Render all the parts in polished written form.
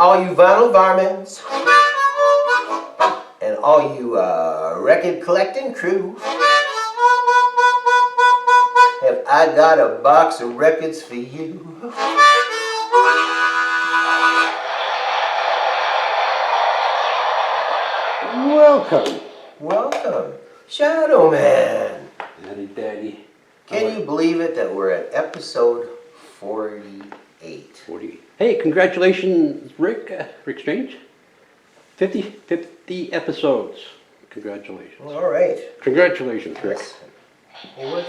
all you vinyl varmints, and all you record collecting crew, have I got a box of records for you. Welcome. Welcome, Shadow Man. Daddy, Daddy. Can you believe it that we're at episode 48? 40. Hey, congratulations, Rick. Rick Strange. 50 episodes. Congratulations. All right. Congratulations, Rick. Yes. It was.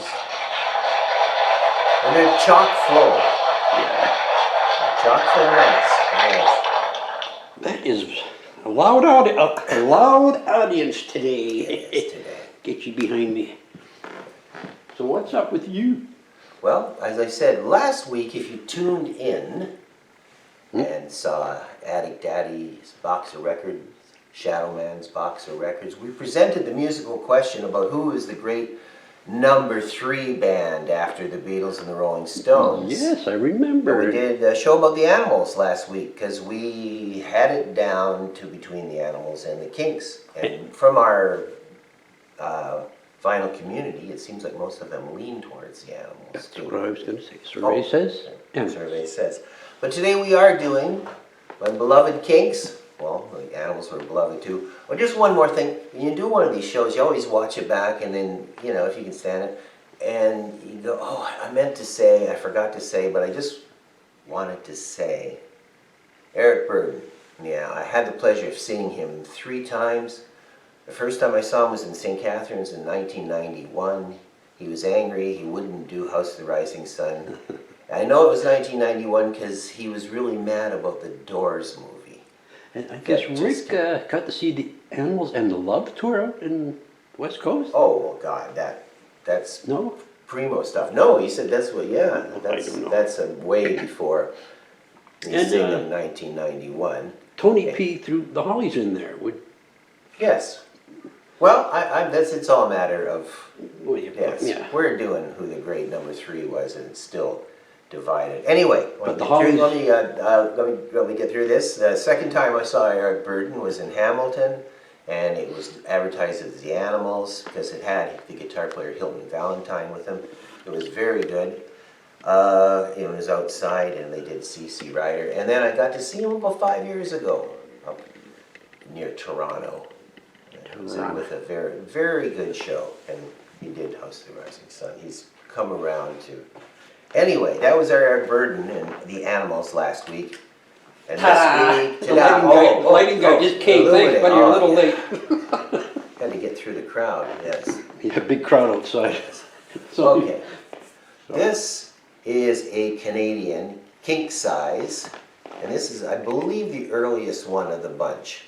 And they're chock full. Yeah. Chock full nights. Yes. That is a loud audience today. Yes, today. Get you behind me. So what's up with you? Well, as I said last week, if you tuned in and saw Attic Daddy's box of records, Shadow Man's box of records, we presented the musical question about who is the great number 3 band after the Beatles and the Rolling Stones. Yes, I remember. We did a show about the Animals last week because we had it down to between the Animals and the Kinks. And from our vinyl community, it seems like most of them lean towards the Animals. That's too. what I was going to say. Survey says. Survey says. But today we are doing my beloved Kinks. Well, the Animals were beloved too. Well, just one more thing. When you do one of these shows, you always watch it back and then, you know, if you can stand it, and you go, oh, I meant to say, I forgot to say, but I just wanted to say, Eric Burdon. Yeah, I had the pleasure of seeing him 3 times. The first time I saw him was in St. Catharines in 1991. He was angry. He wouldn't do House of the Rising Sun. I know it was 1991 because he was really mad about the Doors movie. And I guess Rick got to see the Animals and the Love tour out in West Coast? Oh, God, that's No? primo stuff. No, he said that's what, yeah, I don't know. that's way before he And, sang in 1991. Tony P. threw the Hollies in there. Yes. Well, it's all a matter of, Well, yes, yeah. we're doing who the great number 3 was, and it's still divided. Anyway, But the let me get through this. The second time I saw Eric Burdon was in Hamilton, and it was advertised as the Animals because it had the guitar player Hilton Valentine with him. It was very good. It was outside, and they did C.C. Ryder. And then I got to see him about 5 years ago up near Toronto. It was with a very, very good show, and he did House of the Rising Sun. He's come around to... Anyway, that was our Eric Burdon and the Animals last week. And this week, The lighting guy just came. Thanks, buddy. You're a little late. Had to get through the crowd, yes. Yeah, big crowd outside. Okay. This is a Canadian Kink size, and this is, I believe, the earliest one of the bunch.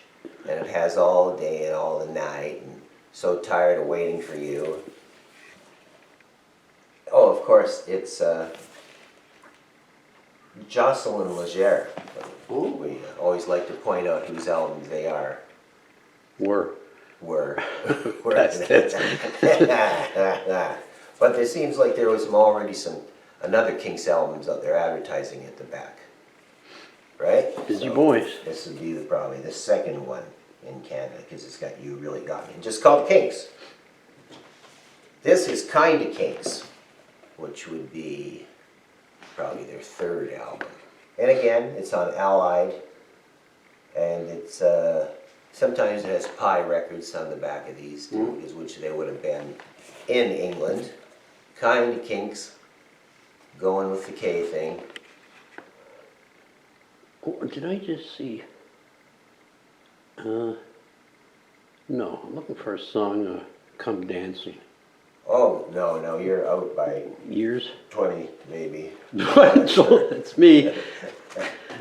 And it has all day and all the night, and So Tired of Waiting for You. Oh, of course, it's Jocelyn Legere. We always like to point out whose albums they are. Were. That's But there seems like there was already another Kinks albums out there advertising at the back. Right? Busy boys. This would be probably the second one in Canada because it's got You Really Got Me. Just called Kinks. This is Kinda Kinks, which would be probably their 3rd album. And again, it's on Allied, and it's sometimes it has Pie Records on the back of these too, which they would have been in England. Kinda Kinks, going with the K thing. Or did I just see? No, I'm looking for a song, Come Dancing. Oh, no, you're out by Years? 20, maybe. So that's me.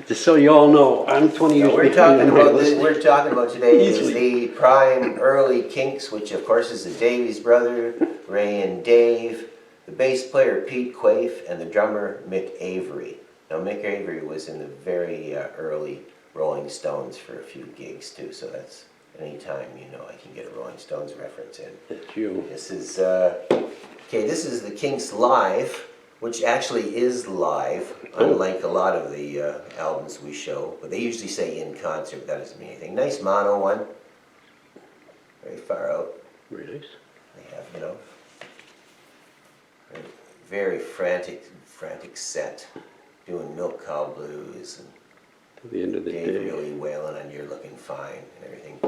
Just so you all know, I'm 20 years We're behind. we're talking about today is Easily. the prime early Kinks, which of course is the Davies brother, Ray and Dave, the bass player Pete Quaife, and the drummer Mick Avery. Now Mick Avery was in the very early Rolling Stones for a few gigs too, so that's anytime I can get a Rolling Stones reference in. That's you. This is okay. This is the Kinks live which actually is live, unlike a lot of the albums we show. But they usually say in concert, that doesn't mean anything. Nice mono one, very far out. Very nice. They have, you know, very frantic set, doing Milk Cow Blues and To the end of the Dave day. really wailing on You're Looking Fine and everything.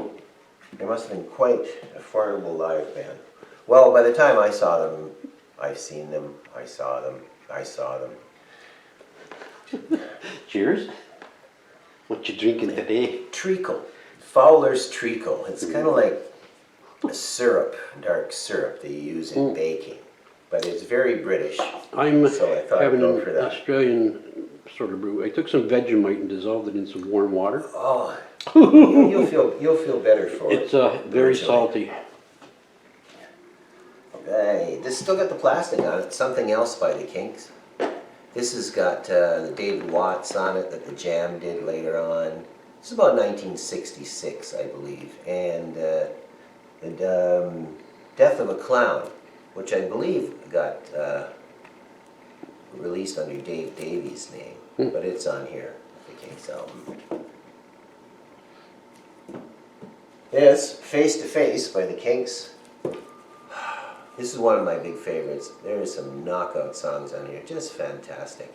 They must have been quite a formidable live band. Well, by the time I saw them, I've seen them, I saw them. Cheers. What you drinking today? Treacle, Fowler's Treacle. It's kind of like a syrup, dark syrup that you use in baking. But it's very British, I'm so I thought I'd having go an for that. Australian sort of brew. I took some Vegemite and dissolved it in some warm water. Oh, you'll feel better for it. It's very Originally. salty. Hey, this still got the plastic on it. Something else by the Kinks. This has got the David Watts on it that the Jam did later on. This is about 1966, I believe. And the Death of a Clown, which I believe got released under Dave Davies' name, but it's on here, the Kinks album. This, Face to Face by the Kinks. This is one of my big favorites. There are some knockout songs on here, just fantastic.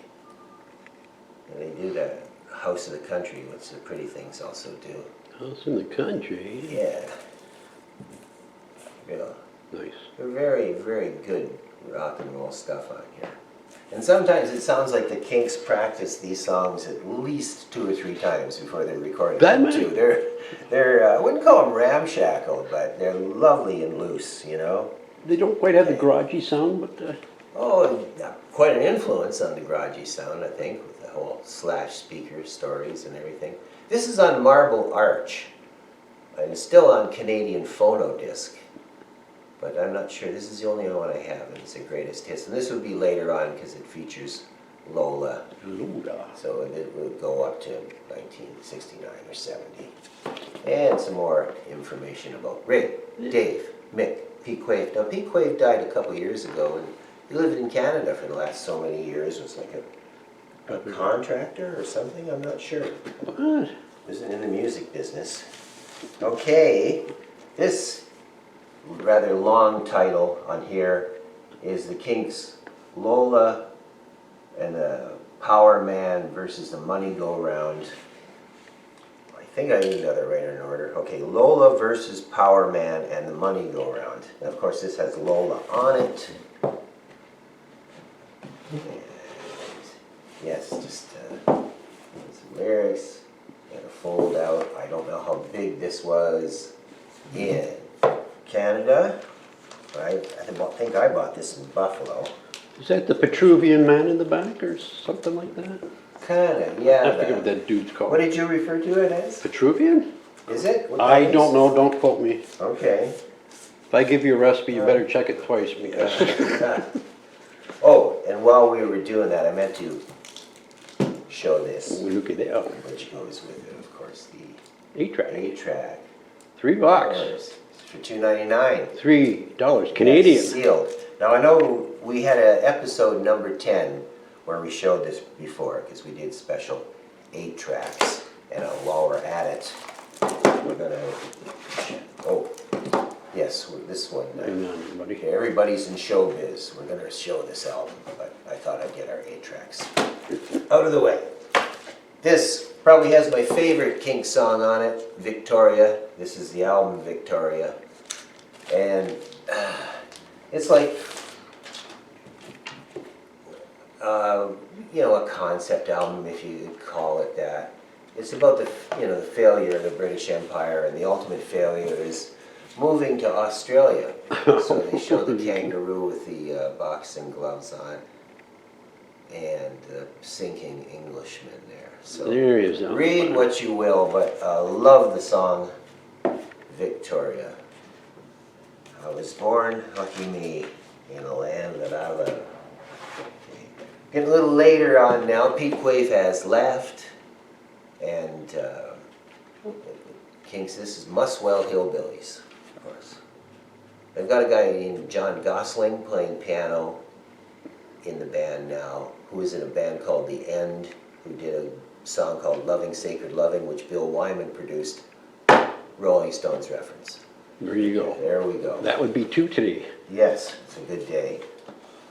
And they do that House of the Country, which the Pretty Things also do. House in the country. Yeah. Yeah. Nice. They're very, very good rock and roll stuff on here. And sometimes it sounds like the Kinks practice these songs at least 2 or 3 times before they're recording That them many? too. They're I wouldn't call them ramshackle, but they're lovely and loose, you know. They don't quite have the garagey sound, but Oh, quite an influence on the garagey sound, I think, with the whole Slash speaker stories and everything. This is on Marble Arch, and it's still on Canadian phono disc. But I'm not sure. This is the only one I have, and it's the greatest hits. And this would be later on because it features Lola. Lola. So it would go up to 1969 or 70. And some more information about Ray, Dave, Mick, Pete Quaife. Now, Pete Quaife died a couple years ago, and he lived in Canada for the last so many years. Was like a contractor or something. I'm not sure. What? Was in the music business. Okay, this rather long title on here is the Kinks' Lola and the Power Man versus the Money Go Round. I think I even got it right in order. Okay, Lola versus Power Man and the Money Go Round. And of course this has Lola on it. And yes, just some lyrics and a fold out. I don't know how big this was in Canada. I think I bought this in Buffalo. Is that the Petruvian Man in the back or something like that? Kinda, yeah. I forget what that dude's called. What did you refer to it as? Petruvian? Is it? What I that is? don't know, don't quote me. Okay. If I give you a recipe, you better check it twice because Oh, and while we were doing that, I meant to show this, look at that. which goes with it, of course, the 8-track. 8-track. $3. It's for $2.99. $3 Canadian. Yes, sealed. Now I know we had an episode number 10 where we showed this before because we did special 8 tracks, and while we're at it, we're gonna. Oh, yes, this one. Hang on, buddy. Okay, everybody's in showbiz. We're gonna show this album, but I thought I'd get our 8 tracks out of the way. This probably has my favorite Kinks song on it, Victoria. This is the album Victoria, and it's like. A concept album, if you could call it that. It's about the failure of the British Empire, and the ultimate failure is moving to Australia. So they show the kangaroo with the boxing gloves on, and the sinking Englishman there. So There he is. read what you will, but love the song Victoria. I was born, lucky me, in a land that I love. Getting a little later on now, Pete Quaife has left, and Kinks, this is Muswell Hillbillies, of course. They've got a guy named John Gosling playing piano, in the band now, who was in a band called The End, who did a song called Loving Sacred Loving, which Bill Wyman produced. Rolling Stones reference. There you go. There we go. That would be 2 today. Yes, it's a good day.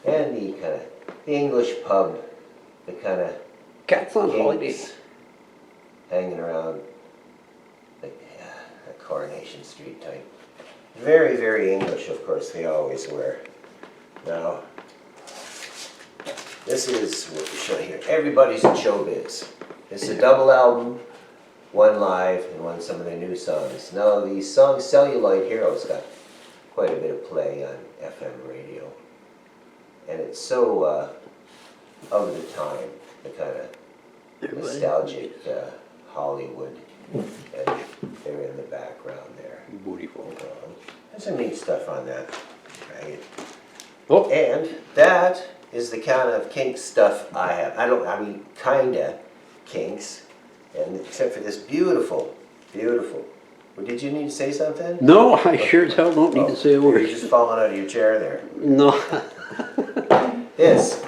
And the kind of the English pub, the kind of Cats on holiday. Kinks hanging around like Coronation Street type. Very, very English, of course, they always were. Now, this is what we show here. Everybody's in showbiz. It's a double album, one live and one some of their new songs. Now, the song Celluloid Heroes got quite a bit of play on FM radio. And it's so of the time, the kind of nostalgic Hollywood, and they're in the background there. Beautiful. There's some neat stuff on that, right? Oh, And that is the kind of Kinks stuff I have. I mean, kinda Kinks, and except for this beautiful, beautiful. Well, did you need to say something? no, I sure as hell don't need to say a You're word. just falling out of your chair there. No. This,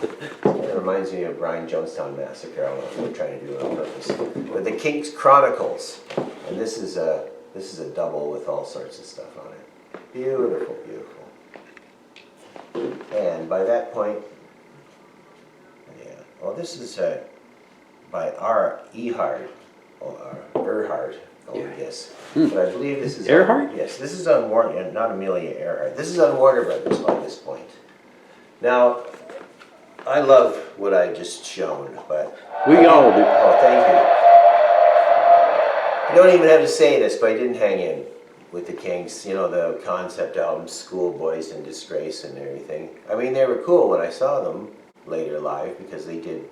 it reminds me of Brian Jonestown Massacre. I don't know if they're trying to do it on purpose. But the Kinks Chronicles, and this is a double with all sorts of stuff on it. Beautiful, beautiful. And by that point, yeah. Well, this is by R. Ehard, or Erhard, yes. But I believe this is Earhart? Yes, this is on Warner, not Amelia Earhart. This is on Warner Brothers by this point. Now, I love what I just shown, but We all do. oh, thank you. You don't even have to say this, but I didn't hang in with the Kinks. You know, the concept album, Schoolboys in Disgrace and everything. I mean, they were cool when I saw them later live because they did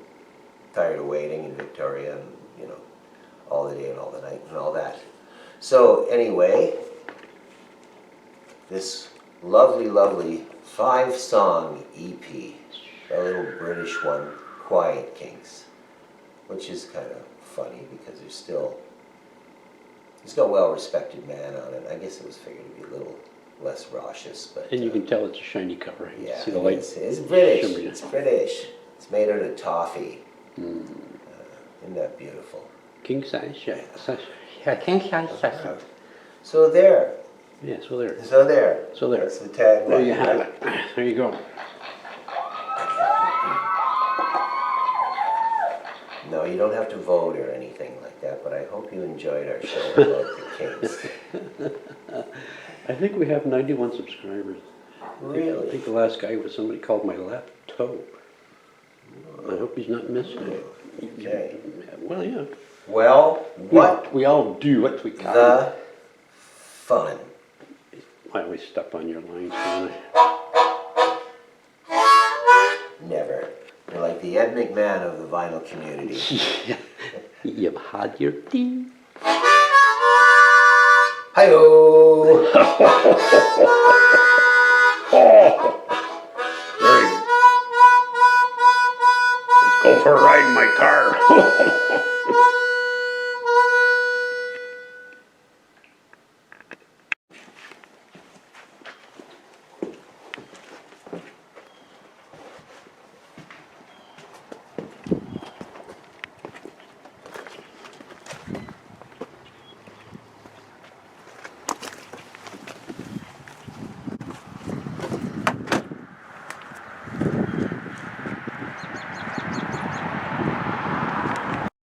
Tired of Waiting in Victoria and, you know, All the Day and All the Night and all that. So anyway, this lovely, lovely 5-song EP, a little British one, Quiet Kinks, which is kind of funny because there's got a well-respected man on it. I guess it was figured to be a little less raucous, but And you can tell it's a shiny cover. You yeah, see the light. it's British. shimmering. It's British. It's made out of toffee. Isn't that beautiful? King size, king size. So there. Yeah, so there. So there. So there. That's the tagline. There you have it. There you go. No, you don't have to vote or anything like that, but I hope you enjoyed our show about the Kinks. I think we have 91 subscribers. I Really? think the last guy was somebody called my left toe. I hope he's not missing it. Okay. Well, yeah. Well, what We all do what we can. the fun. I always step on your lines, don't Never. You're like the Ed McMahon of the vinyl community. I? You've had your tea. Hi-oh! Very good. Let's go for a ride in my car.